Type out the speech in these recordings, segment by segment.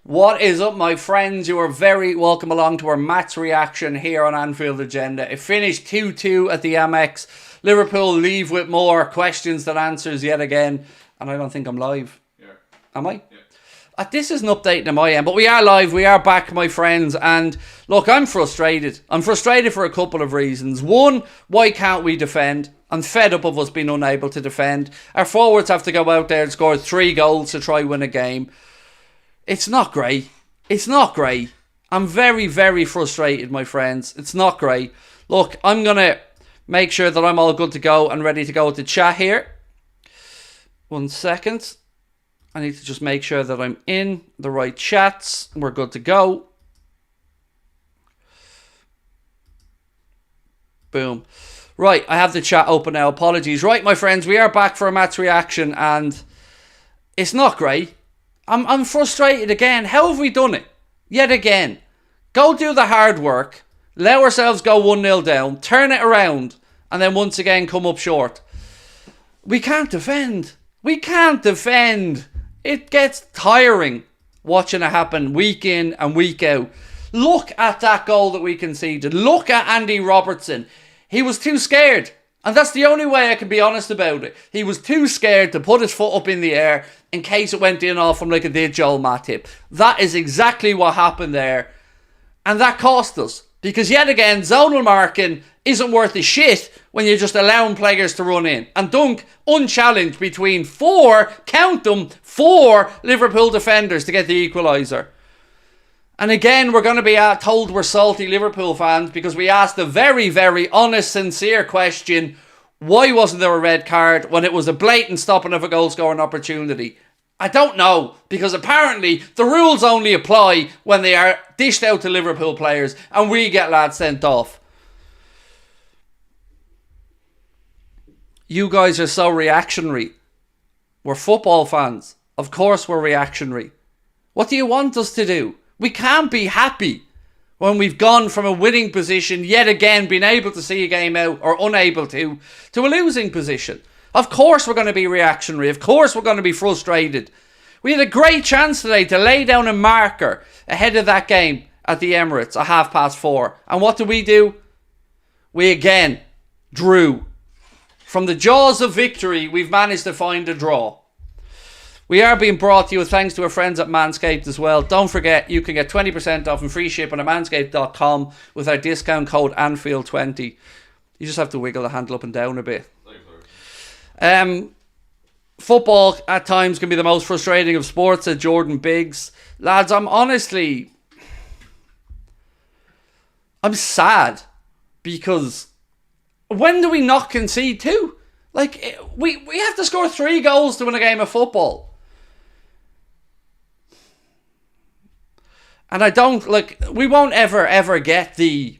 What is up, my friends? You are very welcome along to our match reaction here on Anfield Agenda. It finished 2-2 at the Amex. Liverpool leave with more questions than answers yet again. And I don't think I'm live. Yeah. Am I? Yeah. This is an update on my end, but we are live. We are back, my friends. And look, I'm frustrated. I'm frustrated for a couple of reasons. One, why can't we defend? I'm fed up of us being unable to defend. Our forwards have to go out there and score 3 goals to try win a game. It's not great. It's not great. I'm very, very frustrated, my friends. It's not great. Look, I'm going to make sure that I'm all good to go and ready to go with the chat here. 1 second. I need to just make sure that I'm in the right chats. We're good to go. Boom. Right, I have the chat open now. Apologies. Right, my friends, we are back for a match reaction and it's not great. I'm frustrated again. How have we done it? Yet again. Go do the hard work. Let ourselves go 1-0 down. Turn it around. And then once again come up short. We can't defend. We can't defend. It gets tiring watching it happen week in and week out. Look at that goal that we conceded. Look at Andy Robertson. He was too scared. And that's the only way I can be honest about it. He was too scared to put his foot up in the air in case it went in off him like it did Joel Matip. That is exactly what happened there. And that cost us. Because yet again, zonal marking isn't worth a shit when you're just allowing players to run in. And Dunk, unchallenged between 4, count them, 4 Liverpool defenders to get the equaliser. And again, we're going to be told we're salty Liverpool fans because we asked a very, very honest, sincere question. Why wasn't there a red card when it was a blatant stopping of a goal-scoring opportunity? I don't know, because apparently the rules only apply when they are dished out to Liverpool players and we get lads sent off. You guys are so reactionary. We're football fans. Of course we're reactionary. What do you want us to do? We can't be happy when we've gone from a winning position, yet again being able to see a game out, or unable to a losing position. Of course we're going to be reactionary. Of course we're going to be frustrated. We had a great chance today to lay down a marker ahead of that game at the Emirates at 4:30. And what do? We again drew. From the jaws of victory, we've managed to find a draw. We are being brought to you with thanks to our friends at Manscaped as well. Don't forget, you can get 20% off and free shipping at manscaped.com with our discount code Anfield20. You just have to wiggle the handle up and down a bit. Football at times can be the most frustrating of sports, said Jordan Biggs. Lads, I'm sad because when do we not concede 2? Like, we have to score 3 goals to win a game of football. And we won't ever get the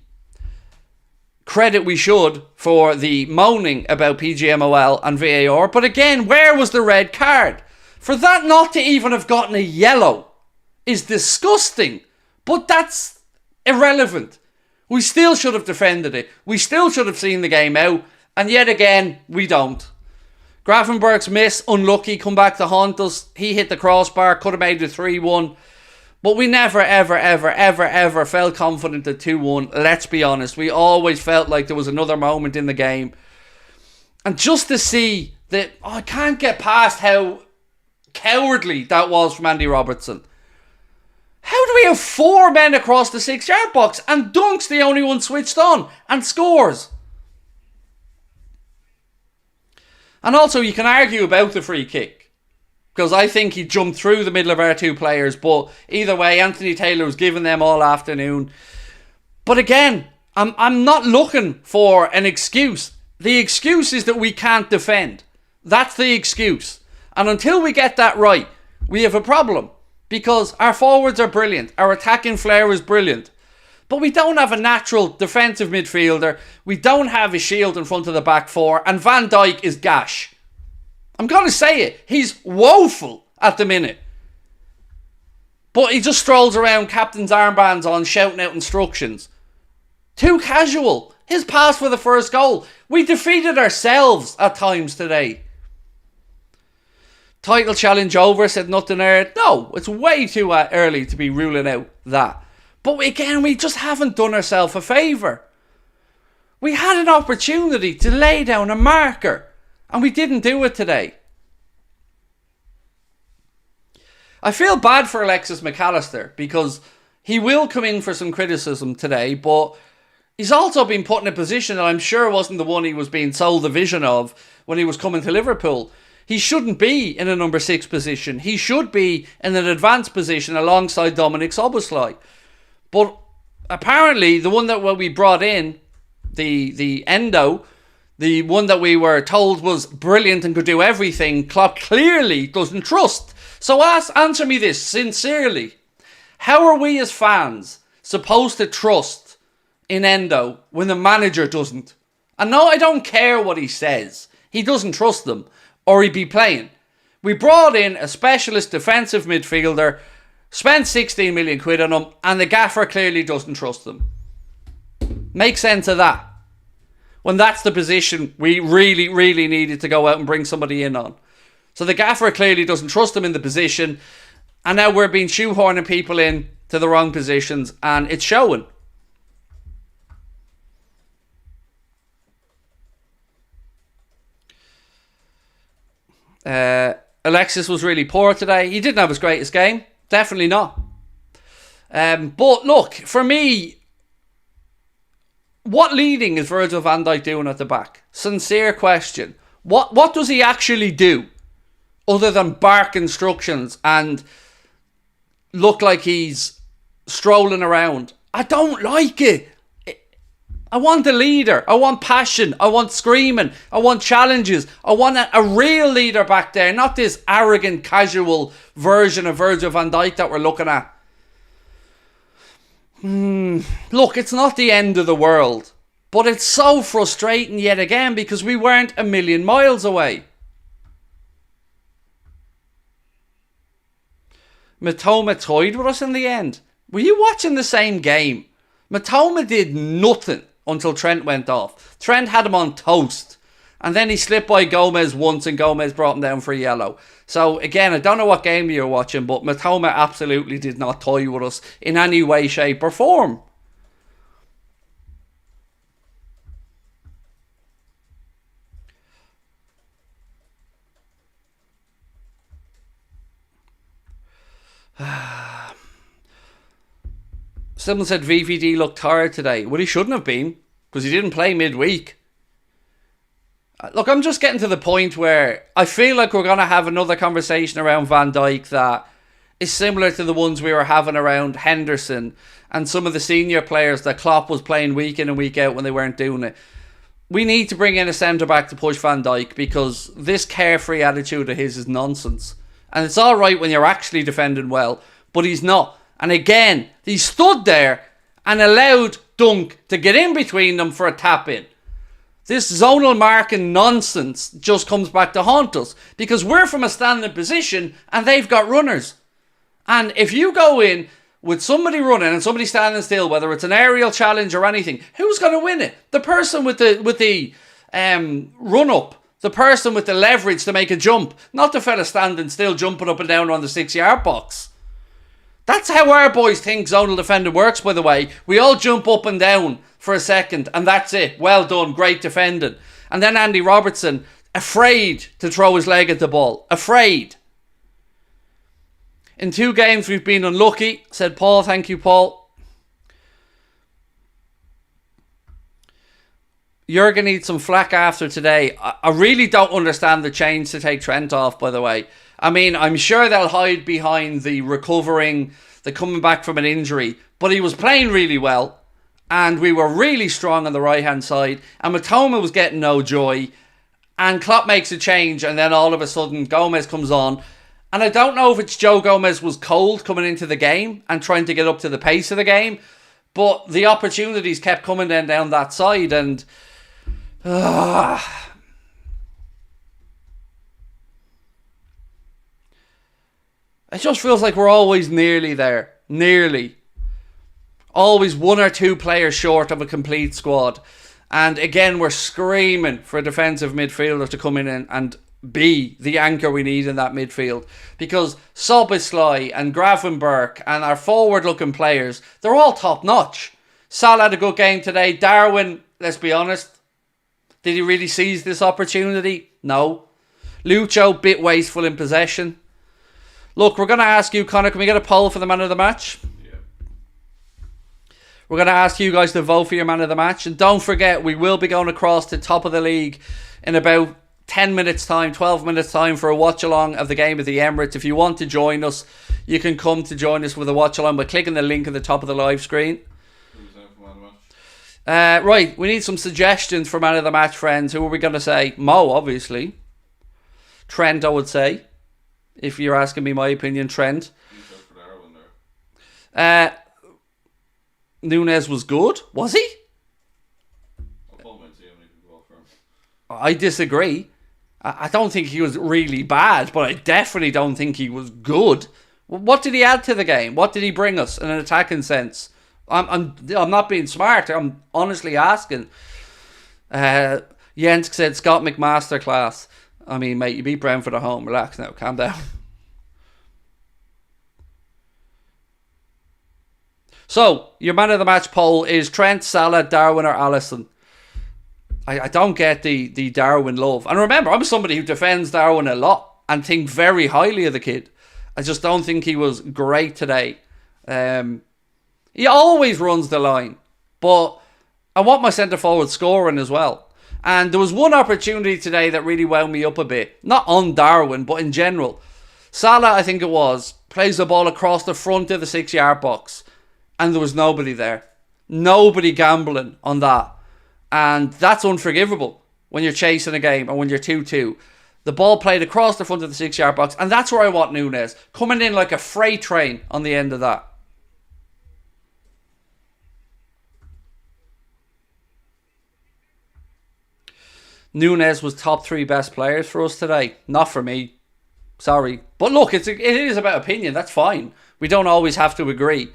credit we should for the moaning about PGMOL and VAR. But again, where was the red card? For that not to even have gotten a yellow is disgusting. But that's irrelevant. We still should have defended it. We still should have seen the game out. And yet again, we don't. Grafenberg's miss, unlucky, come back to haunt us. He hit the crossbar, could have made it 3-1. But we never, ever felt confident at 2-1. Let's be honest. We always felt like there was another moment in the game. And just to see that, I can't get past how cowardly that was from Andy Robertson. How do we have 4 men across the 6-yard box and Dunk's the only one switched on and scores? And also, you can argue about the free kick. Because I think he jumped through the middle of our 2 players. But either way, Anthony Taylor was giving them all afternoon. But again, I'm not looking for an excuse. The excuse is that we can't defend. That's the excuse. And until we get that right, we have a problem. Because our forwards are brilliant. Our attacking flair is brilliant. But we don't have a natural defensive midfielder. We don't have a shield in front of the back 4. And Van Dijk is gash. I'm going to say it. He's woeful at the minute. But he just strolls around, captain's armbands on, shouting out instructions. Too casual. His pass for the first goal. We defeated ourselves at times today. Title challenge over, said nothing there. No, it's way too early to be ruling out that. But again, we just haven't done ourselves a favour. We had an opportunity to lay down a marker, and we didn't do it today. I feel bad for Alexis McAllister because he will come in for some criticism today, but he's also been put in a position that I'm sure wasn't the one he was being sold the vision of when he was coming to Liverpool. He shouldn't be in a number 6 position. He should be in an advanced position alongside Dominic Szoboszlai. But apparently the one that we brought in, the Endo, the one that we were told was brilliant and could do everything, Klopp clearly doesn't trust. So answer me this sincerely. How are we as fans supposed to trust in Endo when the manager doesn't? And no, I don't care what he says. He doesn't trust them, or he'd be playing. We brought in a specialist defensive midfielder, spent 16 million quid on him, and the gaffer clearly doesn't trust them. Make sense of that. When that's the position we really, really needed to go out and bring somebody in on. So the gaffer clearly doesn't trust him in the position, and now we're being shoehorning people in to the wrong positions, and it's showing. Alexis was really poor today. He didn't have his greatest game. Definitely not. But look, for me, what leading is Virgil van Dijk doing at the back? Sincere question. What does he actually do other than bark instructions and look like he's strolling around? I don't like it. I want a leader. I want passion. I want screaming. I want challenges. I want a real leader back there, not this arrogant, casual version of Virgil van Dijk that we're looking at. Look, it's not the end of the world, but it's so frustrating yet again because we weren't a million miles away. Matoma toyed with us in the end. Were you watching the same game? Matoma did nothing until Trent went off. Trent had him on toast. And then he slipped by Gomez once and Gomez brought him down for a yellow. So again, I don't know what game you're watching, but Matoma absolutely did not toy with us in any way, shape or form. Someone said VVD looked tired today. Well, he shouldn't have been, because he didn't play midweek. Look, I'm just getting to the point where I feel like we're going to have another conversation around Van Dijk that is similar to the ones we were having around Henderson and some of the senior players that Klopp was playing week in and week out when they weren't doing it. We need to bring in a centre-back to push Van Dijk because this carefree attitude of his is nonsense. And it's alright when you're actually defending well, but he's not. And again, he stood there and allowed Dunk to get in between them for a tap-in. This zonal marking nonsense just comes back to haunt us because we're from a standing position and they've got runners. And if you go in with somebody running and somebody standing still, whether it's an aerial challenge or anything, who's going to win it? The person with the run-up. The person with the leverage to make a jump. Not the fella standing still jumping up and down on the 6-yard box. That's how our boys think zonal defending works, by the way. We all jump up and down for a second and that's it. Well done, great defending. And then Andy Robertson, afraid to throw his leg at the ball. Afraid. In 2 games we've been unlucky, said Paul. Thank you, Paul. Jurgen needs some flack after today. I really don't understand the change to take Trent off, by the way. I mean, I'm sure they'll hide behind the recovering, the coming back from an injury. But he was playing really well. And we were really strong on the right-hand side. And Matoma was getting no joy. And Klopp makes a change. And then all of a sudden, Gomez comes on. And I don't know if it's Joe Gomez was cold coming into the game and trying to get up to the pace of the game. But the opportunities kept coming then down that side. And it just feels like we're always nearly there. Nearly. Always 1 or 2 players short of a complete squad. And again, we're screaming for a defensive midfielder to come in and be the anchor we need in that midfield, because Szoboszlai and Gravenberch and our forward-looking players, they're all top-notch. Salah had a good game today. Darwin, let's be honest, did he really seize this opportunity? No. Lucho, bit wasteful in possession. Look, we're going to ask you, Connor, can we get a poll for the man of the match? Yeah. We're going to ask you guys to vote for your man of the match. And don't forget, we will be going across to top of the league in about 10 minutes time, 12 minutes time for a watch along of the game at the Emirates. If you want to join us, you can come to join us with a watch along by clicking the link at the top of the live screen. Who's in for man of the match? Right, we need some suggestions for man of the match, friends. Who are we going to say? Mo, obviously. Trent, I would say. If you're asking me my opinion, Trent. You said for Darwin there. Núñez was good. Was he? I'll pull him and see how many people vote for him. I disagree. I don't think he was really bad, but I definitely don't think he was good. What did he add to the game? What did he bring us in an attacking sense? I'm not being smart. I'm honestly asking. Jens said Scott McMaster class. I mean, mate, you beat Brentford at home. Relax now. Calm down. So, your man of the match poll is Trent, Salah, Darwin or Alisson. I don't get the Darwin love. And remember, I'm somebody who defends Darwin a lot and think very highly of the kid. I just don't think he was great today. He always runs the line. But I want my centre forward scoring as well. And there was one opportunity today that really wound me up a bit. Not on Darwin, but in general. Salah, I think it was, plays the ball across the front of the 6-yard box. And there was nobody there. Nobody gambling on that. And that's unforgivable when you're chasing a game and when you're 2-2. The ball played across the front of the 6-yard box. And that's where I want Núñez. Coming in like a freight train on the end of that. Núñez was top 3 best players for us today. Not for me. Sorry. But look, it is about opinion. That's fine. We don't always have to agree.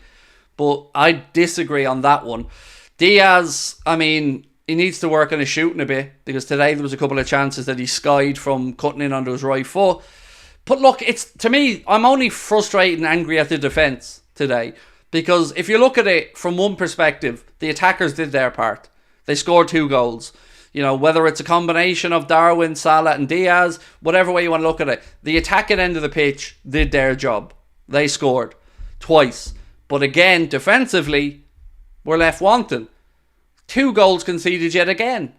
But I disagree on that one. Diaz, I mean, he needs to work on his shooting a bit. Because today there was a couple of chances that he skied from cutting in onto his right foot. But look, to me, I'm only frustrated and angry at the defence today. Because if you look at it from one perspective, the attackers did their part. They scored 2 goals. You know, whether it's a combination of Darwin, Salah and Diaz, whatever way you want to look at it, the attacking end of the pitch did their job. They scored twice. But again, defensively, we're left wanting. 2 goals conceded yet again.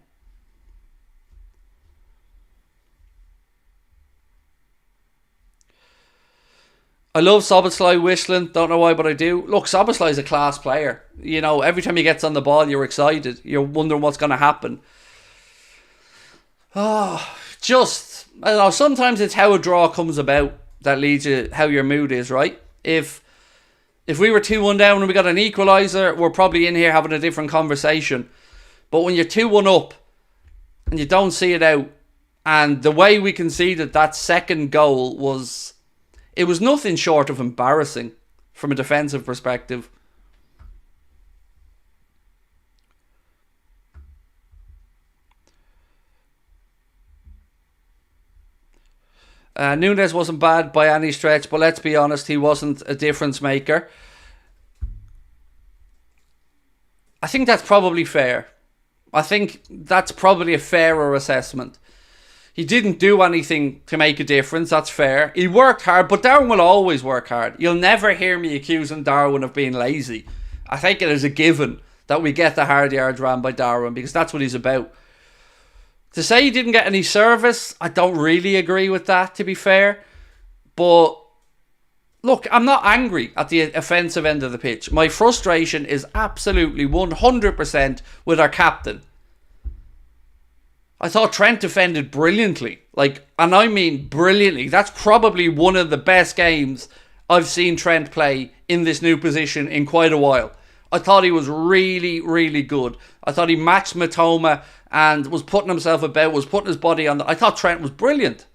I love Szoboszlai whistling. Don't know why, but I do. Look, Szoboszlai is a class player. You know, every time he gets on the ball, you're excited. You're wondering what's going to happen. I don't know, sometimes it's how a draw comes about that leads you how your mood is, right? If we were 2-1 down and we got an equaliser, we're probably in here having a different conversation. But when you're 2-1 up and you don't see it out, and the way we conceded that second goal was nothing short of embarrassing from a defensive perspective. Núñez wasn't bad by any stretch, but let's be honest, he wasn't a difference maker. I think that's probably fair. I think that's probably a fairer assessment. He didn't do anything to make a difference, that's fair. He worked hard, but Darwin will always work hard. You'll never hear me accusing Darwin of being lazy. I take it as a given that we get the hard yards ran by Darwin, because that's what he's about. To say he didn't get any service, I don't really agree with that, to be fair. But look, I'm not angry at the offensive end of the pitch. My frustration is absolutely 100% with our captain. I thought Trent defended brilliantly. And I mean brilliantly. That's probably one of the best games I've seen Trent play in this new position in quite a while. I thought he was really, really good. I thought he matched Matoma and was putting himself about, was putting his body on. I thought Trent was brilliant.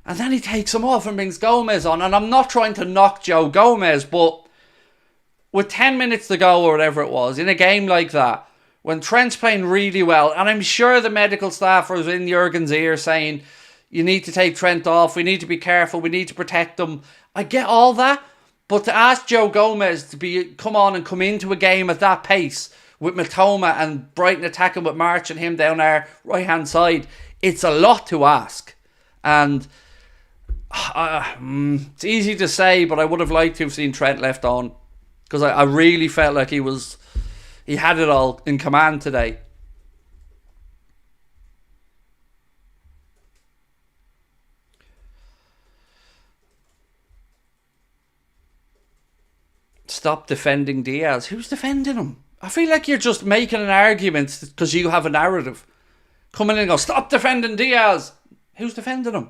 And then he takes him off and brings Gomez on. And I'm not trying to knock Joe Gomez, but with 10 minutes to go or whatever it was, in a game like that, when Trent's playing really well, and I'm sure the medical staff was in Jurgen's ear saying, you need to take Trent off, we need to be careful, we need to protect them. I get all that, but to ask Joe Gomez to come on and come into a game at that pace with Matoma and Brighton attacking with March and him down our right hand side, it's a lot to ask. And it's easy to say, but I would have liked to have seen Trent left on, because I really felt like he had it all in command today. Stop defending Diaz. Who's defending him? I feel like you're just making an argument because you have a narrative. Coming in and go, stop defending Diaz. Who's defending him?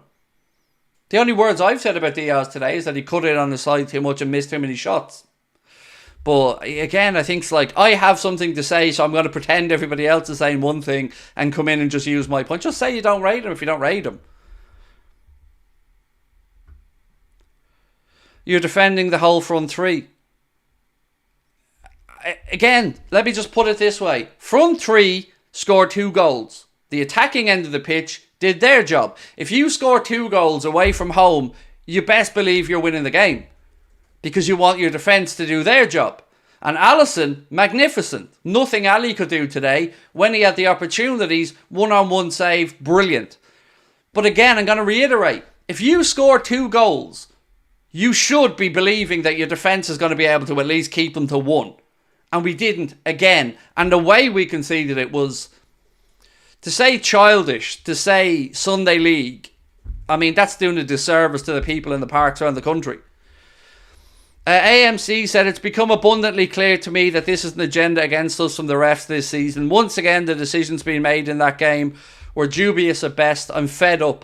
The only words I've said about Diaz today is that he cut it on the side too much and missed too many shots. But again, I think it's like, I have something to say, so I'm going to pretend everybody else is saying one thing and come in and just use my point. Just say you don't rate him if you don't rate him. You're defending the whole front three. Again, let me just put it this way. Front three scored 2 goals. The attacking end of the pitch did their job. If you score 2 goals away from home, you best believe you're winning the game, because you want your defence to do their job. And Alisson, magnificent. Nothing Ali could do today. When he had the opportunities, one-on-one save, brilliant. But again, I'm going to reiterate, if you score 2 goals, you should be believing that your defence is going to be able to at least keep them to 1. And we didn't, again. And the way we conceded it was, to say childish, to say Sunday League, I mean, that's doing a disservice to the people in the parks around the country. AMC said, it's become abundantly clear to me that this is an agenda against us from the refs this season. Once again, the decisions being made in that game were dubious at best. I'm fed up.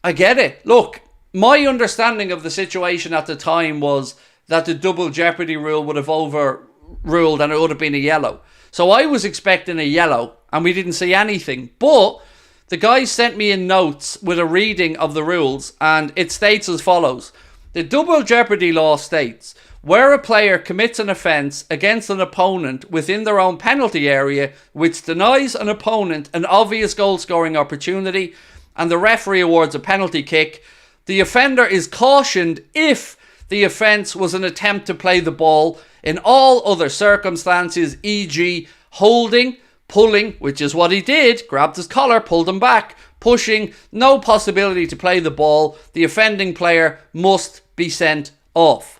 I get it. Look, my understanding of the situation at the time was that the double jeopardy rule would have overruled and it would have been a yellow. So I was expecting a yellow and we didn't see anything. But the guy sent me in notes with a reading of the rules, and it states as follows. The double jeopardy law states, where a player commits an offence against an opponent within their own penalty area which denies an opponent an obvious goal-scoring opportunity and the referee awards a penalty kick, the offender is cautioned if the offence was an attempt to play the ball. In all other circumstances, e.g. holding, pulling, which is what he did, grabbed his collar, pulled him back, pushing, no possibility to play the ball, the offending player must be sent off.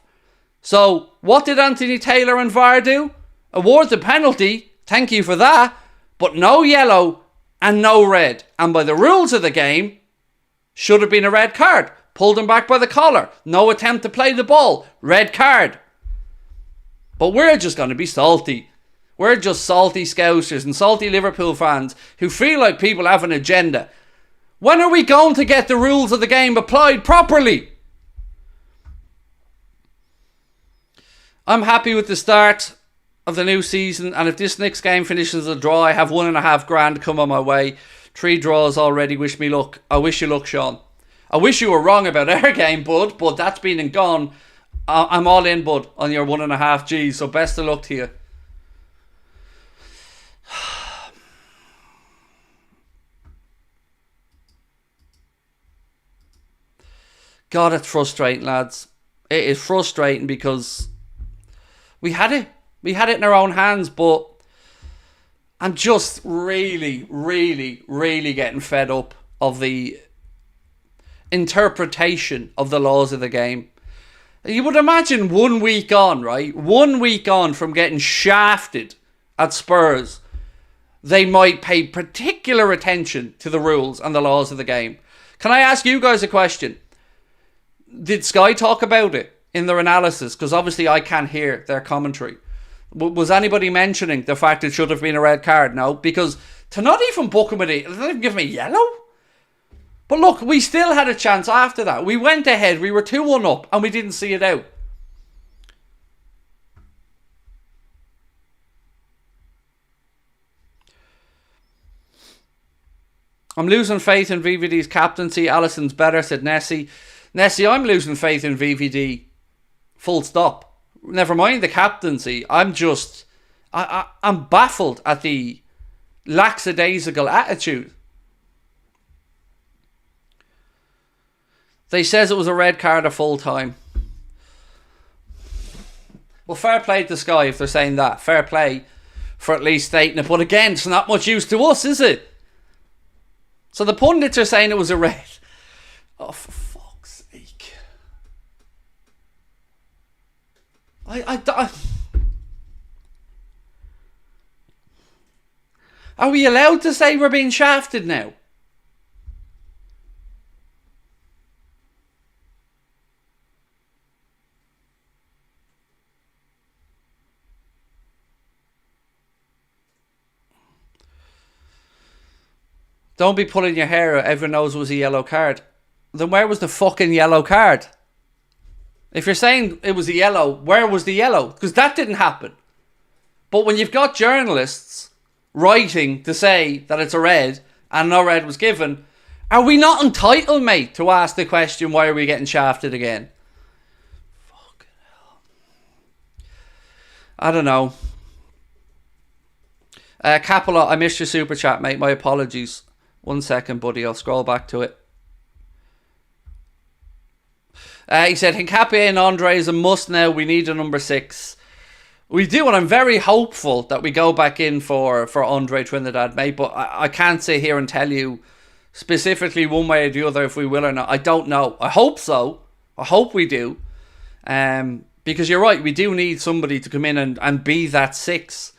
So, what did Anthony Taylor and VAR do? Award the penalty, thank you for that, but no yellow and no red. And by the rules of the game, should have been a red card. Pulled him back by the collar, no attempt to play the ball, red card. But we're just going to be salty. We're just salty Scousers and salty Liverpool fans who feel like people have an agenda. When are we going to get the rules of the game applied properly? I'm happy with the start of the new season, and if this next game finishes a draw, I have $1.5 come on my way. 3 draws already. Wish me luck. I wish you luck, Sean. I wish you were wrong about our game, bud, but that's been and gone. I'm all in, bud, on your 1.5 G's, so best of luck to you. God, it's frustrating, lads. It is frustrating because we had it. We had it in our own hands, but I'm just really, really, really getting fed up of the interpretation of the laws of the game. You would imagine 1 week on, right? 1 week on from getting shafted at Spurs, they might pay particular attention to the rules and the laws of the game. Can I ask you guys a question? Did Sky talk about it in their analysis? Because obviously I can't hear their commentary. Was anybody mentioning the fact it should have been a red card? No, because to not even book him with it, they didn't even give me yellow. But look, we still had a chance after that. We went ahead, we were 2-1 up, and we didn't see it out. I'm losing faith in VVD's captaincy. Alisson's better, said Nessie. Nessie, I'm losing faith in VVD. Full stop. Never mind the captaincy. I'm baffled at the lackadaisical attitude. They says it was a red card at full time. Well, fair play to Sky if they're saying that. Fair play for at least stating it. But again, it's not much use to us, is it? So the pundits are saying it was a red. Oh, for fuck's sake. Are we allowed to say we're being shafted now? Don't be pulling your hair out. Everyone knows it was a yellow card. Then where was the fucking yellow card? If you're saying it was a yellow, where was the yellow? Because that didn't happen. But when you've got journalists writing to say that it's a red and no red was given, are we not entitled, mate, to ask the question, why are we getting shafted again? Fucking hell. I don't know. Capello, I missed your super chat, mate. My apologies. 1 second, buddy. I'll scroll back to it. He said, Hincapié and Andre is a must now. We need a number 6. We do, and I'm very hopeful that we go back in for Andre Trinidad, mate. But I can't sit here and tell you specifically one way or the other if we will or not. I don't know. I hope so. I hope we do. Because you're right, we do need somebody to come in and be that 6.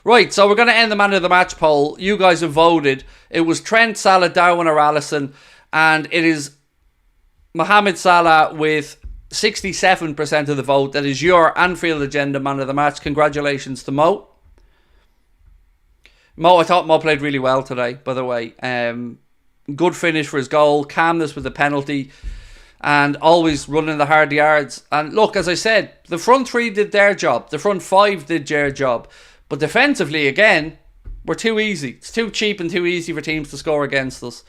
Right, so we're going to end the man of the match poll. You guys have voted. It was Trent, Salah, Darwin or Alisson. And it is Mohamed Salah with 67% of the vote. That is your Anfield Agenda man of the match. Congratulations to Mo. Mo, I thought Mo played really well today, by the way. Good finish for his goal. Calmness with the penalty. And always running the hard yards. And look, as I said, the front 3 did their job. The front 5 did their job. But defensively, again, we're too easy. It's too cheap and too easy for teams to score against us.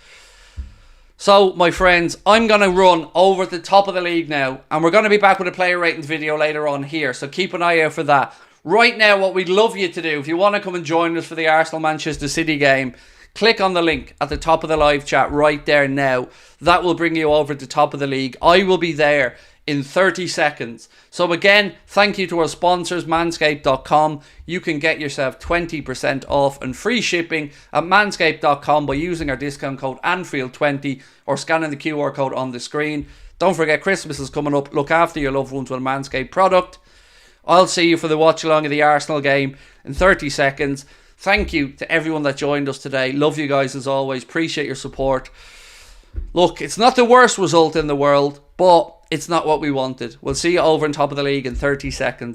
So, my friends, I'm going to run over at the top of the league now. And we're going to be back with a player ratings video later on here. So keep an eye out for that. Right now, what we'd love you to do, if you want to come and join us for the Arsenal-Manchester City game, click on the link at the top of the live chat right there now. That will bring you over at the top of the league. I will be there in 30 seconds. So again, thank you to our sponsors, manscaped.com. You can get yourself 20% off and free shipping at manscaped.com by using our discount code Anfield20 or scanning the QR code on the screen. Don't forget, Christmas is coming up. Look after your loved ones with a Manscaped product. I'll see you for the watch along of the Arsenal game in 30 seconds. Thank you to everyone that joined us today. Love you guys as always. Appreciate your support. Look, it's not the worst result in the world, but it's not what we wanted. We'll see you over on top of the league in 30 seconds.